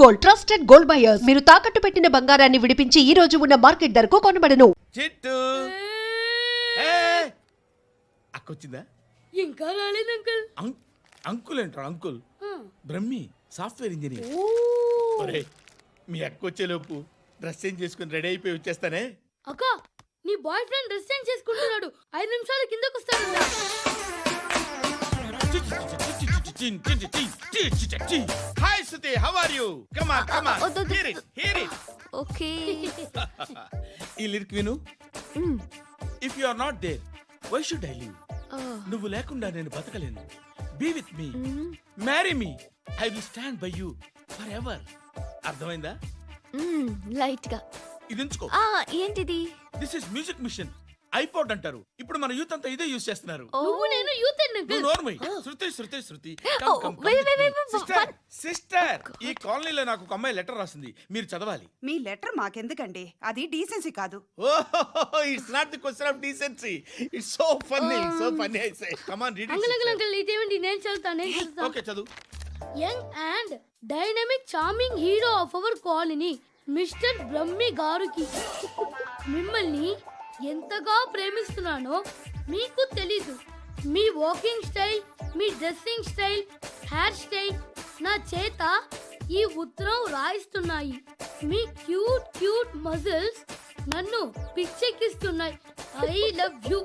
Gold, trusted gold buyers. మీరు తాకట్టు పెట్టిన బంగారాన్ని విడిపించి ఈ రోజు ఉన్న మార్కెట్ ధరకు కొనబడను. చిట్టు అక్కొచ్చిందా? ఇంకా రాలేదు అంకుల్. అంకుల్ ఏంట్రా అంకుల్? Brahmi software engineer. ఒరేయ్, మీ అక్కొచ్చేలోపు డ్రెస్ చేంజ్ చేసుకుని రెడీ అయిపోయి వచ్చేస్తానే. అక్క, నీ బాయ్ ఫ్రెండ్ డ్రెస్ చేంజ్ చేసుకుంటున్నాడు. 5 నిమిషాలు కిందకు వస్తాడు. Hi Shruti, how are you? Come on come on, hear it. Okay. ఈ లిరిక్ విను. If you are not there, why should I live? నువ్వు లేకుండా నేను బతకలేను. Be with me, marry me, I will stand by you forever. అర్థమైందా? Light గా. ఇది ఉంచుకో. ఏంటిది? This is music machine. IPod అంటారు. ఇప్పుడు మన యూత్ అంతా ఇదే యూస్ చేస్తున్నారు. నువ్వు నేను యూత్ అంకుల్. నోర్మై. శృతి శృతి శృతి. సిస్టర్, ఈ కాలనీలో నాకు ఒక అమ్మాయి లెటర్ రాసింది. మీరు చదవాలి. మీ లెటర్ మాకెందుకండి? అది డీసెన్సీ కాదు. It's not the question of decency. It's so funny, so funny. I say come on read it. Uncle ఇదేంటి? నేను చదువుతాను. ఓకే, చదువు. Young and dynamic charming hero of our colony mister Brahmi గారికి మిమ్మల్ని ఎంతగా ప్రేమిస్తున్నానో మీకు తెలీదు. మీ వాకింగ్ స్టైల్, మీ డ్రెస్సింగ్ స్టైల్, హెయిర్ స్టైల్ నా చేత ఈ ఉత్తరం రాయిస్తున్నాయి. మీ క్యూట్ క్యూట్ మజిల్స్ నన్ను పిచ్చెక్కిస్తున్నాయి. I love you.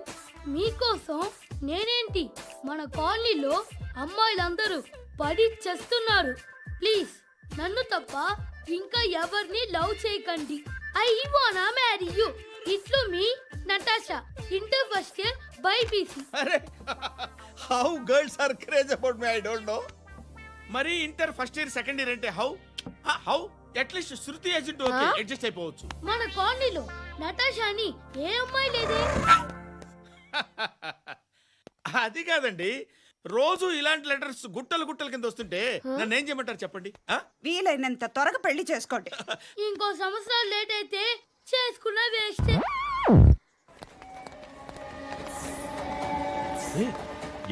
మీకోసం నేనేంటి, మన కాలనీలో అమ్మాయిలందరూ పడి చేస్తున్నారు. ప్లీజ్ నన్ను తప్ప ఇంకా ఎవరిని లవ్ చేయకండి. ఐ వానా మ్యారీ యూ. ఇట్లు మీ Natasha, inter first year BiPC. అరే, how girls are craze about me I don't know. మరి inter first year second year అంటే how how at least Shruti agent okay, adjust అయిపోవచ్చు. మన కాలనీలో నటాషా అని ఏ అమ్మాయి లేదే. అది కాదండి, రోజు ఇలాంటి లెటర్స్ గుట్టలు గుట్టల కింద వస్తుంటే నన్ను ఏం చేయమంటారు చెప్పండి? వీలైనంత త్వరగా పెళ్లి చేసుకోండి. ఇంకో సంవత్సరాలు లేట్ అయితే చేసుకున్నా వేస్ట్.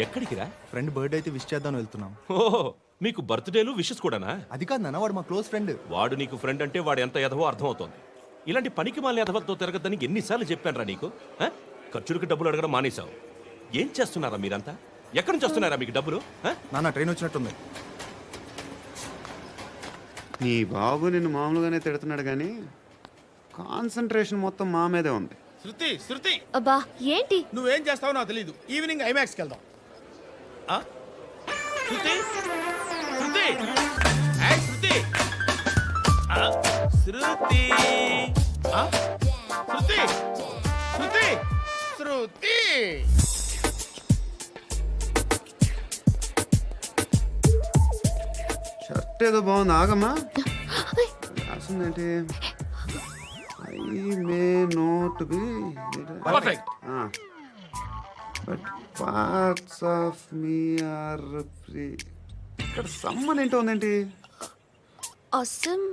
ఎక్కడికి రా? ఫ్రెండ్ బర్త్డే అయితే విష్ చేద్దాం వెళ్తున్నాం. ఓహో, మీకు బర్త్డేలు విషెస్ కూడానా? అది కాదు నాన్న, వాడు మా క్లోజ్ ఫ్రెండ్. వాడు నీకు ఫ్రెండ్ అంటే వాడు ఎంత ఎదవో అర్థమవుతోంది. ఇలాంటి పనికి మాలిన ఎదవతో తిరగద్దని ఎన్నిసార్లు చెప్పాను రా నీకు? ఖర్చులకు డబ్బులు అడగడం మానేశావు. ఏం చేస్తున్నారా మీరంతా? ఎక్కడి నుంచి వస్తున్నారా మీకు డబ్బులు? నాన్న ట్రైన్ వచ్చినట్టుంది. నీ బాబు నిన్ను మామూలుగానే తిడుతున్నాడు కానీ కాన్సన్ట్రేషన్ మొత్తం మా మీదే ఉంది. శృతి శృతి, అబ్బా ఏంటి? నువ్వేం చేస్తావో నాకు తెలీదు. ఈవినింగ్ ఐమాక్స్కి వెళ్దాం. శృతి శృతి, ఏయ్ శృతి, శృతి, శృతి, శృతి, శృతి. షర్ట్ ఏదో బాగుంది, ఆగమ్మా. రాసిందేంటి? I may not be perfect. But parts of me are free. ఇక్కడ సమ్మన్ ఏంటో ఉందేంటి? awesome.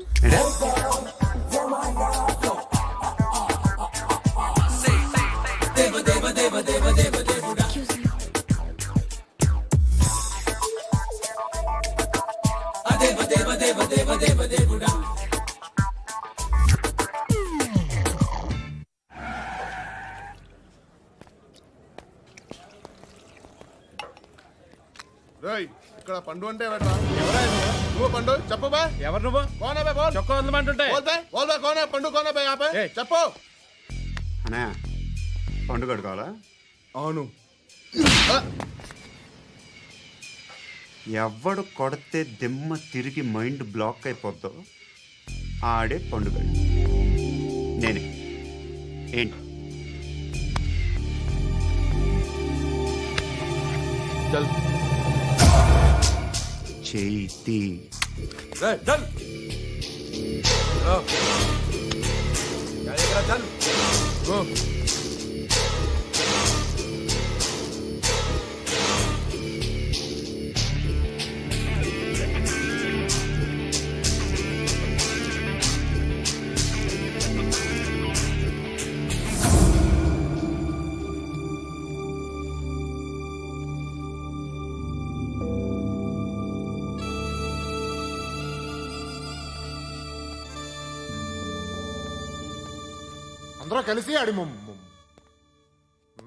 ఇక్కడ పండు అంటే నువ్వు పండు చెప్పు బా. ఎవరు నువ్వు? కోనా బే బోల్. చొక్కా వదలమంటుంటే బోల్ బే కోనా పండు కోనా బే ఆపే చెప్పు. అనే పండుగ కావాలా? అవును. ఎవడు కొడితే దిమ్మ తిరిగి మైండ్ బ్లాక్ అయిపోద్దో ఆడే పండుగ. నేనే. ఏంటి? చల్ చేతి. చల్ చల్ గో. అందరూ కలిసి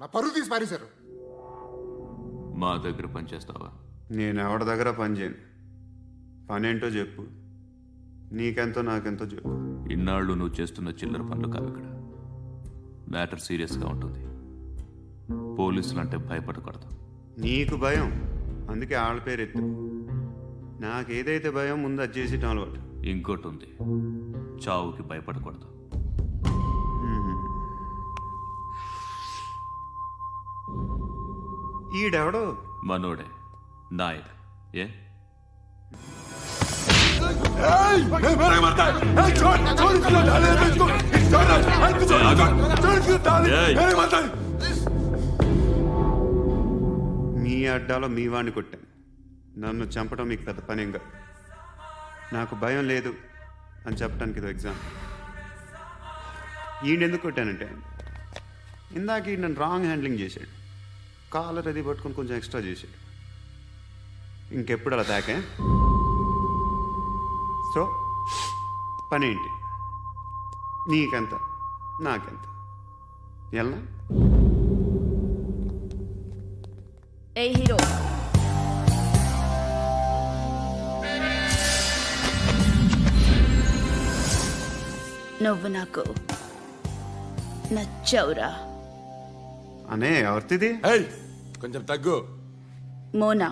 నా పరువు తీసి పారేశారు. మా దగ్గర పనిచేస్తావా? నేను ఎవరి దగ్గర పని చేయను. పనేంటో చెప్పు. నీకెంతో నాకెంతో చెప్పు. ఇన్నాళ్ళు నువ్వు చేస్తున్న చిల్లర పనులు కావు ఇక్కడ. మ్యాటర్ సీరియస్గా ఉంటుంది. పోలీసులు అంటే భయపడకూడదు. నీకు భయం, అందుకే ఆళ్ళ పేరు ఎత్తు. నాకేదైతే భయం ముందు అది చేసేటం అలవాటు. ఇంకోటి ఉంది, చావుకి భయపడకూడదు. ఈడెవడో మనోడే నాయక్. ఏ మీ అడ్డాలో మీ వాడిని కొట్టాను. నన్ను చంపడం మీకు పెద్ద పనేం కాదు. నాకు భయం లేదు అని చెప్పడానికి ఇది ఎగ్జామ్. ఈయనెందుకు కొట్టానంటే ఇందాక ఈ నన్ను రాంగ్ హ్యాండ్లింగ్ చేశాడు. కాలర్ అది పట్టుకొని కొంచెం ఎక్స్ట్రా చేశాడు. ఇంకెప్పుడు అలా తాకే. సో పనేంటి? నీకెంత నాకెంత ఎలా? ఏ హీరో, నువ్వు నాకు నచ్చవురా. అనే ఎవరిది? కొంచెం తగ్గు. మోనా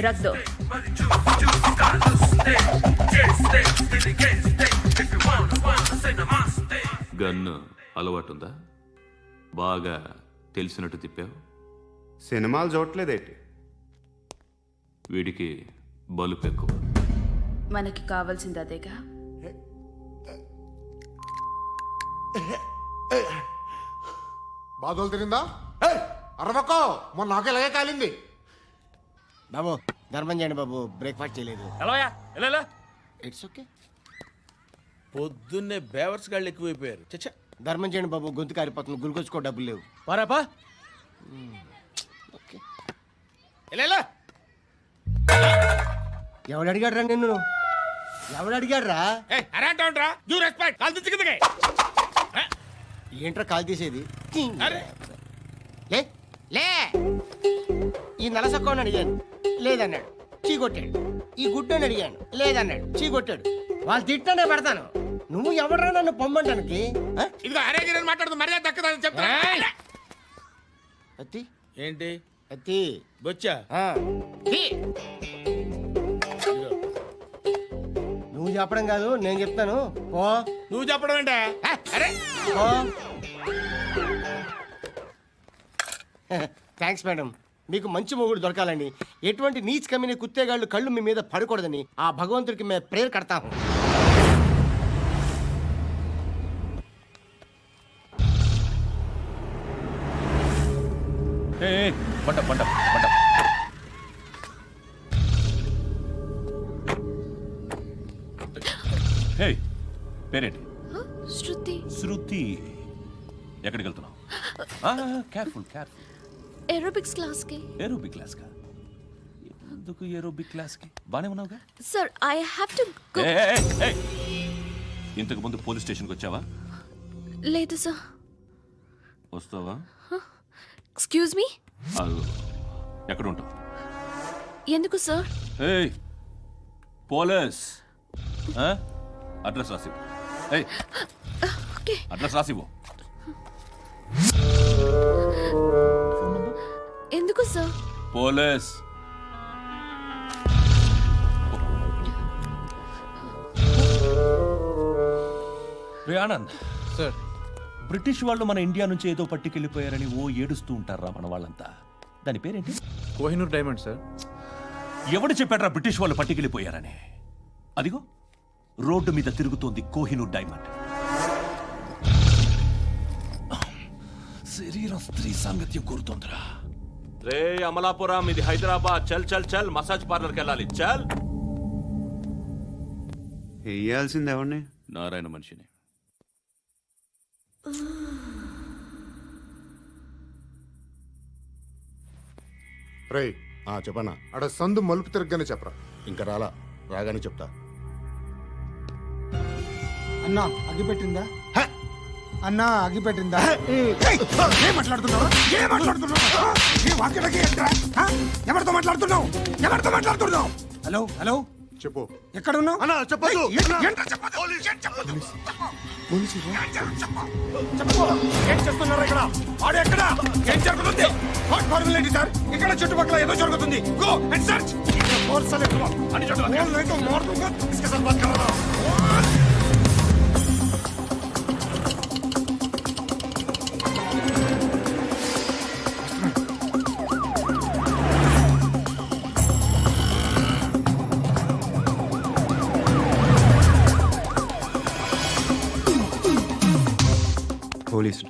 రక్ దో. గన్ను అలవాటుందా? బాగా తెలిసినట్టు తిప్పావు. సినిమాలు చూడట్లేదేంటి? వీడికి బలుపు ఎక్కువ. మనకి కావాల్సింది అదేగా. బాధలు తిరిందా? అరవకో, మొన్న నాకు ఇలాగే కాలింది. బాబు ధర్మం చేయండి బాబు, బ్రేక్ఫాస్ట్ చేయలేదు. It's okay. పొద్దున్నే బేవర్స్ గాళ్ళు ఎక్కువైపోయారు. చచ్చా, ధర్మం చేయండి బాబు, గొంతు కారిపోతుంది, గురికొచ్చుకో డబ్బులు లేవు. పారాపా. ఓకే. ఎవడు అడిగాడు రా నిన్ను? ఎవడు అడిగాడు రా? ఏంట్రా కాల్ తీసేది? లే లే. ఈ నలసక్కని అడిగాను, లేదన్నాడు, చీ కొట్టాడు. ఈ గుడ్డని అడిగాను, లేదన్నాడు, చీ కొట్టాడు. వాళ్ళు తిట్టానే పెడతాను. నువ్వు ఎవడరా నన్ను పొమ్మంటానికి? అత్తి ఏంటి అత్తి బొచ్చా? ఆ. నువ్వు చెప్పడం కాదు, నేను చెప్తాను. ఓ నువ్వు చెప్పడం ఏంటే? ఓ థ్యాంక్స్ మేడం. మీకు మంచి మొగుడు దొరకాలని, ఎటువంటి నీచ్ కమ్మిన కుత్తేగాళ్ళు కళ్ళు మీ మీద పడకూడదని ఆ భగవంతుడికి మేము ప్రేయర్ కడతాము. పేరేంటి? శృతి. శృతి. ఎక్కడికి వెళ్తున్నావు? Careful careful. ఏరోబిక్స్ క్లాస్కి. ఏరోబిక్ క్లాస్ కా? ఎందుకు ఏరోబిక్ క్లాస్ కి? బానే ఉన్నావుగా? Sir I have to go. ఇంతకు ముందు పోలీస్ స్టేషన్కి వచ్చావా? లేదు సార్. వస్తావా? Excuse me. ఎక్కడ ఉంటావు? ఎందుకు సార్? పోలీస్ అడ్రస్ రాసివ్వు. ఓకే. అడ్రస్ రాసివ్వు. ఎందుకు సార్? పోలీస్. రే ఆనంద్ సార్, బ్రిటిష్ వాళ్ళు మన ఇండియా నుంచి ఏదో పట్టుకెళ్ళిపోయారని ఓ ఏడుస్తూ ఉంటారా మన వాళ్ళంతా. దాని పేరేంటి? Kohinoor diamond sir. ఎవడు చెప్పాడ్రా బ్రిటిష్ వాళ్ళు పట్టుకెళ్ళిపోయారని? అదిగో రోడ్డు మీద తిరుగుతోంది కోహినూర్ డైమండ్. శరీరం స్త్రీ సాంగత్యం కోరుతోందిరా. రే అమలాపురం, ఇది హైదరాబాద్. చల్ చల్ చల్, మసాజ్ పార్లర్కి వెళ్ళాలి. చల్. వేయాల్సింది ఎవరిని? నారాయణ మనిషిని. రే చెప్పనా? అక్కడ సందు మలుపు తిరగగానే చెప్పరా. ఇంకా రాగానే చెప్తా. అన్నా అగ్గి పెట్టిందా అన్నా అగ్గి పెట్టిందా ఏం మాట్లాడుతున్నావు ఎవరితో మాట్లాడుతున్నావు హలో హలో చెప్పు. ఎక్కడ ఉన్నావు అన్నా చెప్పదు. ఏం చేస్తున్నారు ఇక్కడ ఆడు ఎక్కడ ఏం జరుగుతుంది వాట్ ఫార్మల్ ఏంటి సార్ ఇక్కడ చుట్టుపక్కల ఏదో జరుగుతుంది గో అండ్ సర్చ్ అని పోలీసులు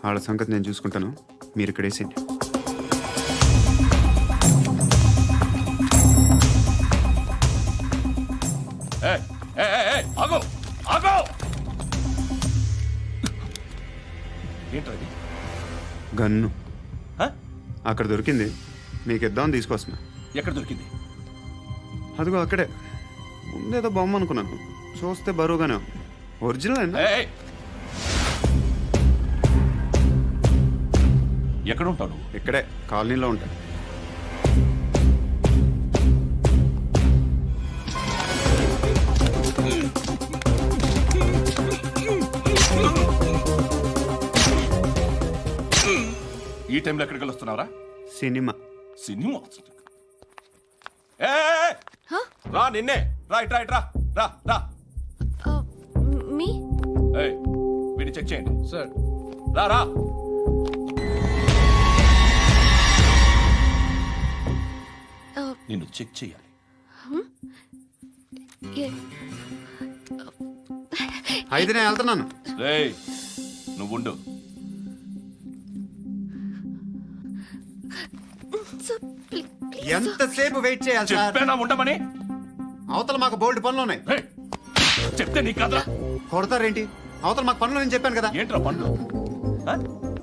వాళ్ళ సంగతి నేను చూసుకుంటాను, మీరు ఇక్కడ వేసేయండి. ఆగో ఆగో ఏంటది? గన్ను హ? అక్కడ దొరికింది, మీకు ఇద్దామని తీసుకొస్తున్నా. ఎక్కడ దొరికింది? అదిగో అక్కడే ముందేదో బొమ్మ అనుకున్నాను, చూస్తే బరువుగానే ఉంది. ఒరిజినల్ అండి. ఎక్కడ ఉంటావు నువ్వు? ఇక్కడే కాలనీలో ఉంటా. ఈ టైంలో ఎక్కడికి వస్తున్నావురా? సినిమా. సినిమా ఏయ్! రా నిన్నే రా ఇట్రా ఇట్రా రా రా. మీ ఏయ్, వీడిని చెక్ చేయండి సార్. రా రా. నిన్ను చెక్ చేయాలి. అయితే నేను వెళ్తున్నాను. రేయ్ నువ్వు ఉండు. ఎంతసేపు వెయిట్ చేయాలి సార్? చెప్పేనా ఉండమని? అవతల మాకు బోల్డ్ పనులు ఉన్నాయి. ఏయ్, చెప్తే నీకు కదరా? కొడతారేంటి? అవతల మాకు పనులు నేను చెప్పాను కదా. ఏంట్రా పండ్లు? ఆ?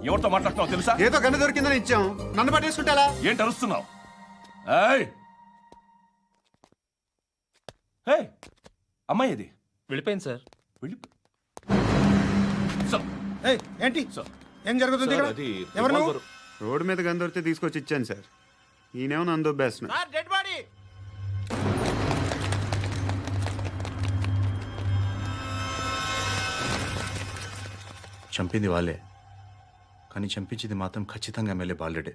ఎవరితో మాట్లాడుతున్నావు తెలుసా? ఏదో గన్ను దొరికిందని ఇచ్చాం, నన్ను పట్టేసుకుంటా. ఏంటి అరుస్తున్నావు? ఏయ్! ఏయ్! అమ్మాయి ఇది వెళ్ళిపోయింది సార్. వెళ్ళిపో. సార్, ఏంటి సార్. ఏం జరుగుతుంది ఇక్కడ? ఎవరు నువ్వు? రోడ్డు మీద గన్ను దొరికితే తీసుకొచ్చి ఇచ్చాను సార్. ఈయనేమో నన్ను దొబ్బేస్తున్నా. Dead body. చంపింది వాళ్ళే, కానీ చంపించింది మాత్రం ఖచ్చితంగా ఎమ్మెల్యే బాలుడే.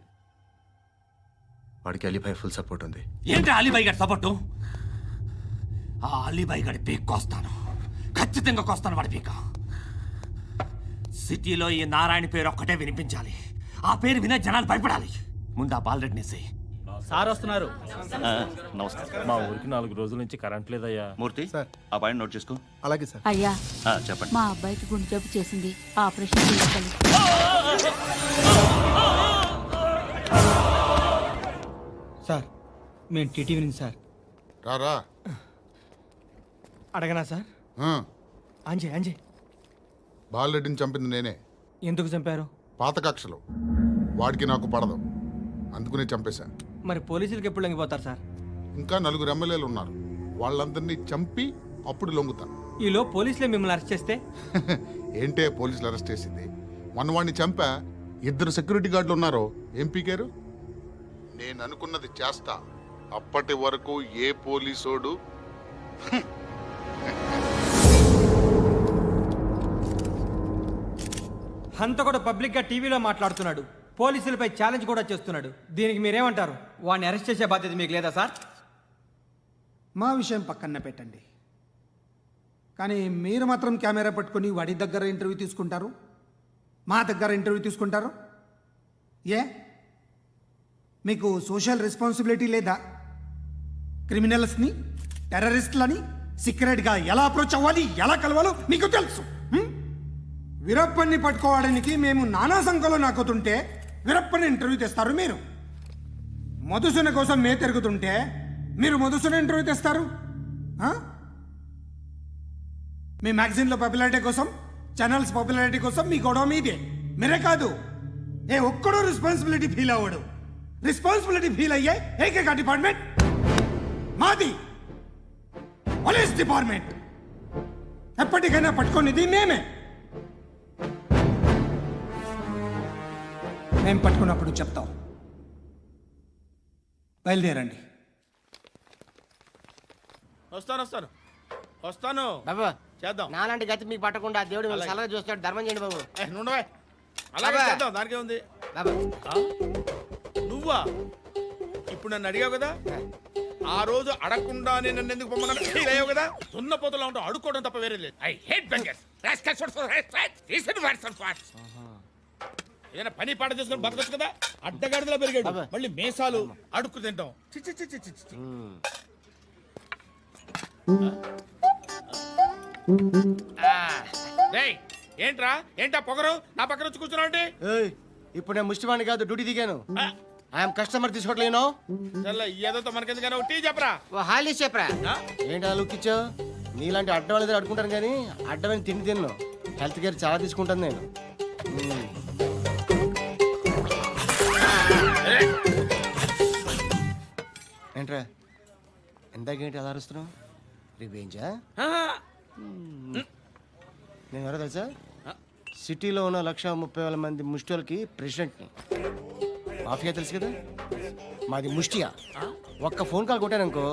వాడికి అలీభాయ్ ఫుల్ సపోర్ట్ ఉంది. ఏంటి అలీబాయి గారి సపోర్టు? ఆ అలీబాయి గారి పీక్ కోస్తాను, ఖచ్చితంగా కోస్తాను వాడి పీక. సిటీలో ఈ నారాయణ పేరు ఒక్కటే వినిపించాలి. ఆ పేరు వినే జనాలు భయపడాలి. ముందు ఆ బాలరెడ్డిని సార్ వస్తున్నారు. నమస్కారం. మా ఊరికి 4 రోజుల నుంచి కరెంట్ లేదయ్యా. మూర్తి ఆ పాయింట్ నోట్ చేసుకో. అలాగే సార్. అయ్యా చెప్పండి. మా అబ్బాయికి గుండె జబ్బు చేసింది, ఆపరేషన్ చేయాలి. సార్ మేము టీటీవీ నుంచి సార్. రారా. అడగనా సార్? అంజయ్ బాలరెడ్డిని చంపింది నేనే. ఎందుకు చంపారు? పాత కక్షలు వాడికి నాకు పడదు, అందుకునే చంపేశా. మరి పోలీసులకు ఎప్పుడు లొంగిపోతారు సార్? ఇంకా 4 ఎమ్మెల్యేలు ఉన్నారు, వాళ్ళందరినీ చంపి అప్పుడు లొంగుతా. ఈలో పోలీసులే మిమ్మల్ని అరెస్ట్ చేస్తే? ఏంటే పోలీసులు అరెస్ట్ చేసింది? మొన్న వాడిని చంపా, 2 సెక్యూరిటీ గార్డులు ఉన్నారు, ఏం పీకారు? నేను అనుకున్నది చేస్తా, అప్పటి వరకు ఏ పోలీసోడు హంత కూడా పబ్లిక్ గా టీవీలో మాట్లాడుతున్నాడు, పోలీసులపై ఛాలెంజ్ కూడా చేస్తున్నాడు. దీనికి మీరేమంటారు? వాడిని అరెస్ట్ చేసే బాధ్యత మీకు లేదా సార్? మా విషయం పక్కన పెట్టండి, కానీ మీరు మాత్రం కెమెరా పట్టుకొని వాడి దగ్గర ఇంటర్వ్యూ తీసుకుంటారు, మా దగ్గర ఇంటర్వ్యూ తీసుకుంటారు. ఏ మీకు సోషల్ రెస్పాన్సిబిలిటీ లేదా? క్రిమినల్స్ని, టెర్రరిస్టులని సీక్రెట్గా ఎలా అప్రోచ్ అవ్వాలి, ఎలా కలవాలో మీకు తెలుసు. వీరప్పన్ని పట్టుకోవడానికి మేము నానా సంఖ్యలో నాకుతుంటే వీరప్పని ఇంటర్వ్యూ తెస్తారు మీరు. మధుసూన కోసం మే తిరుగుతుంటే మీరు మధుసూన ఇంటర్వ్యూ తెస్తారు. మీ మ్యాగజైన్లో పాపులారిటీ కోసం, ఛానల్స్ పాపులారిటీ కోసం మీ గొడవ మీదే. మీరే కాదు, ఏ ఒక్కడో రెస్పాన్సిబిలిటీ ఫీల్ అవ్వడు. రెస్పాన్సిబిలిటీ ఫీల్ అయ్యే ఏకైక డిపార్ట్మెంట్ మాది, పోలీస్ డిపార్ట్మెంట్. ఎప్పటికైనా పట్టుకునేది మేమే. మేము పట్టుకున్నప్పుడు చెప్తాం. బయలుదేరండి. వస్తాను బాబు చేద్దాం. నాలాంటి గతి మీకు పట్టకుండా దేవుడు మిమ్మల్ని సలహా చూస్తాడు. ధర్మం చేయండి బాబు. నుండవే అలాగే అబ్బా. చేద్దాం, దానికే ఉంది. బాబు నువ్వా ఇప్పుడు నన్ను అడిగావు కదా, ఆ రోజు అడగకుండా నేను నన్ను ఎందుకు పొమ్మన్నాను ఫీల్ అయ్యావు కదా. సున్న పోతలో ఉంటావు, అడుక్కోవడం తప్ప వేరే లేదు. I hate bangers. ఏదైనా పని పాట చేసుకుని బతకొచ్చు కదా. అడ్డగాడిదలా పెరిగాడు, మళ్ళీ మేసాలు అడుక్కు తింటాం. చి చి చి చి చి చి. డేయ్, ఏంటా పొగరు నా పక్కన వచ్చి కూర్చున్నావు అంటే? ఏయ్, ఇప్పుడు నేను ముష్టివాణి కాదు, డ్యూటీ దిగాను. ఐఎమ్ కస్టమర్ తీసుకోవట్లేను. ఏదో మనకెందుకైనా టీ చెప్పరా. ఓ హాలీ చెప్పరా. ఏంటి అలా లుక్ ఇచ్చావు? నీలాంటి అడ్డం వాళ్ళ దగ్గర అడుకుంటాను కానీ అడ్డమైన తిండి తిన్ను. హెల్త్ కేర్ చాలా తీసుకుంటాను నేను. ఏంట్రా ఎందాకేంటి అలా అరుస్తున్నావు? రివేంజా? నేను ఎవరో తెలుసా? సిటీలో ఉన్న 130,000 మంది ముష్టిలకి ప్రెసిడెంట్ని. మాఫియా తెలుసు కదా, మాది ముష్టియా. ఒక్క ఫోన్ కాల్ కొట్టాననుకో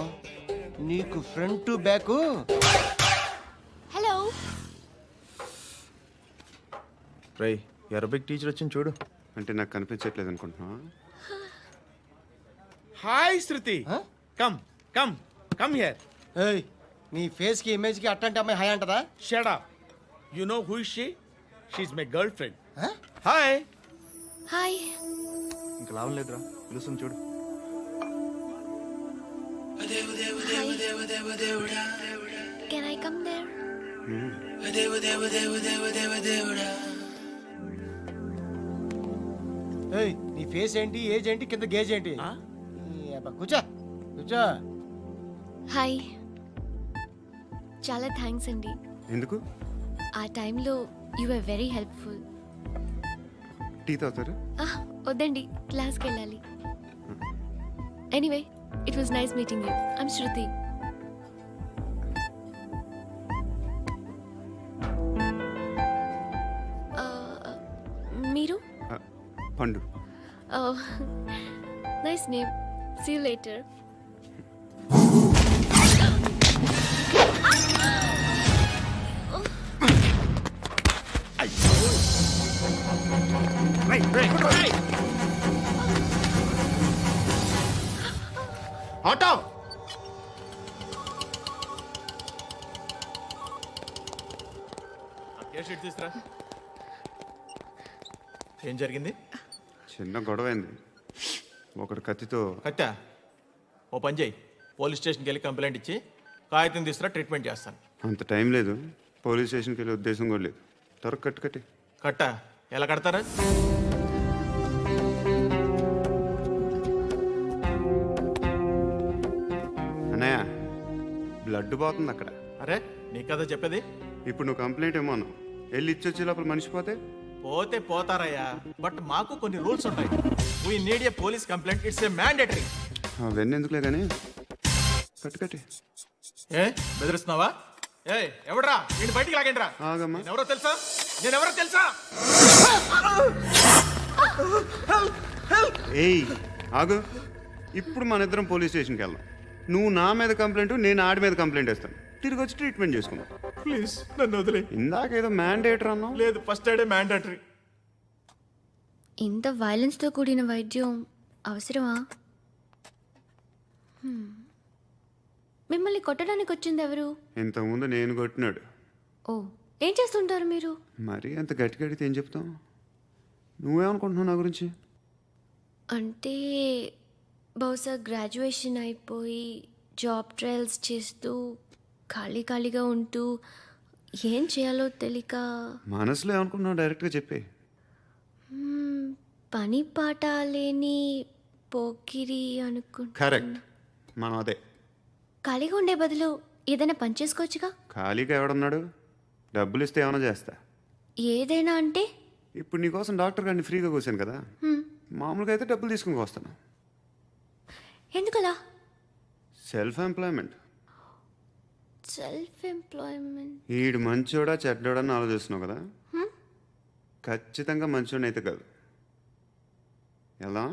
నీకు ఫ్రంట్ టు బ్యాక్. హలో. రై అరబిక్ టీచర్ వచ్చింది చూడు. అంటే నాకు కనిపించట్లేదు అనుకుంటున్నా. Hi Shruti, come come come here. ఏయ్, నీ ఫేస్ కి ఇమేజ్ కి అట్టంటే అమ్మాయి హాయ్ అంటదా? Shut up. You know who is she? She is my girlfriend. Hi. Hi. ఇంకా లాభం లేదురా, పిలుస్తుంది చూడు. Can I come there? ఏయ్, నీ ఫేస్ ఏంటి, ఏజ్ ఏంటి, కింద గేజ్ ఏంటి? ఈ అబ్బా, కూర్చో కూర్చో. హాయ్. చాలా థ్యాంక్స్ అండి. ఎందుకు? ఆ టైంలో you are very helpful. Tea తాగుతారు? వద్దండి, క్లాస్కి వెళ్ళాలి. Anyway, it was nice meeting you. I'm Shruti. మీరు? Pandu. Nice name. See you later. Auto. తీసుకురా. ఏం జరిగింది? చిన్న గొడవ అయింది. ఒకటి కత్తితో. కట్టా ఓ పని చేయి, పోలీస్ స్టేషన్కి వెళ్ళి కంప్లైంట్ ఇచ్చి కాగితం తీసుకురా, ట్రీట్మెంట్ చేస్తాను. అంత టైం లేదు, పోలీస్ స్టేషన్కి వెళ్ళే ఉద్దేశం కూడా లేదు. త్వరగా కట్టి. కట్టా ఎలా కడతారా? అన్నయ్య, బ్లడ్ పోతుంది అక్కడ. అరే నీ కదా చెప్పేది. ఇప్పుడు నువ్వు కంప్లైంట్ ఏమో అన్నావు. వెళ్ళి ఇచ్చొచ్చే లోపల మనిషి పోతే పోతే పోతారయ్యా, బట్ మాకు కొన్ని రూల్స్ ఉంటాయి. We need a police complaint, it's a mandatory. అవన్నీ ఎందుకులే కానీ కట్టి. ఏ బెదిరిస్తున్నావా? ఏ ఎవడ్రా నేను బయటికి లాగండిరా. ఆగమ్మా. నేనెవరో తెలుసా? ఏయ్ ఆగు. ఇప్పుడు మన ఇద్దరం పోలీస్ స్టేషన్కి వెళ్దాం. నువ్వు నా మీద కంప్లైంట్, నేను ఆడి మీద కంప్లైంట్ వేస్తాను. తిరిగి వచ్చి ట్రీట్మెంట్ చేసుకుందాం. ప్లీజ్ నన్ను వదిలే. ఇందాకేదో మ్యాండేటర్ అన్నావు. లేదు, ఫస్ట్ ఎయిడే మ్యాండేటరీ. ఇంత వైలెన్స్తో కూడిన వైద్యం అవసరమా? మిమ్మల్ని కొట్టడానికి వచ్చింది ఎవరు? ఇంతకుముందు నేను కొట్టినాడు. ఓ, ఏం చేస్తుంటారు మీరు? మరి అంత గట్టి గడితే ఏం చెప్తాం? నువ్వేమనుకుంటున్నావు నా గురించి? అంటే బహుశా గ్రాడ్యుయేషన్ అయిపోయి జాబ్ ట్రయల్స్ చేస్తూ ఖాళీగా ఉంటూ ఏం చేయాలో తెలియక. మనసులో ఏమనుకుంటున్నావు డైరెక్ట్గా చెప్పే. పని పాట లేని పోకిరి అనుకుంటా. కరెక్ట్, మనం అదే. ఖాళీగా ఉండే బదులు ఏదైనా పని చేసుకోవచ్చుగా. ఖాళీగా ఎవడున్నాడు? డబ్బులు ఇస్తే ఏమైనా చేస్తా. ఏదైనా అంటే? ఇప్పుడు నీకోసం డాక్టర్ గారిని ఫ్రీగా కూర్చాను కదా, మామూలుగా అయితే డబ్బులు తీసుకుని వస్తాను. ఎందుకలా? Self employment. Self employment. ఈడు మంచోడా చెడ్డోడా అని ఆలోచిస్తున్నావు కదా, ఖచ్చితంగా మంచోడైతే కాదు. ఎలా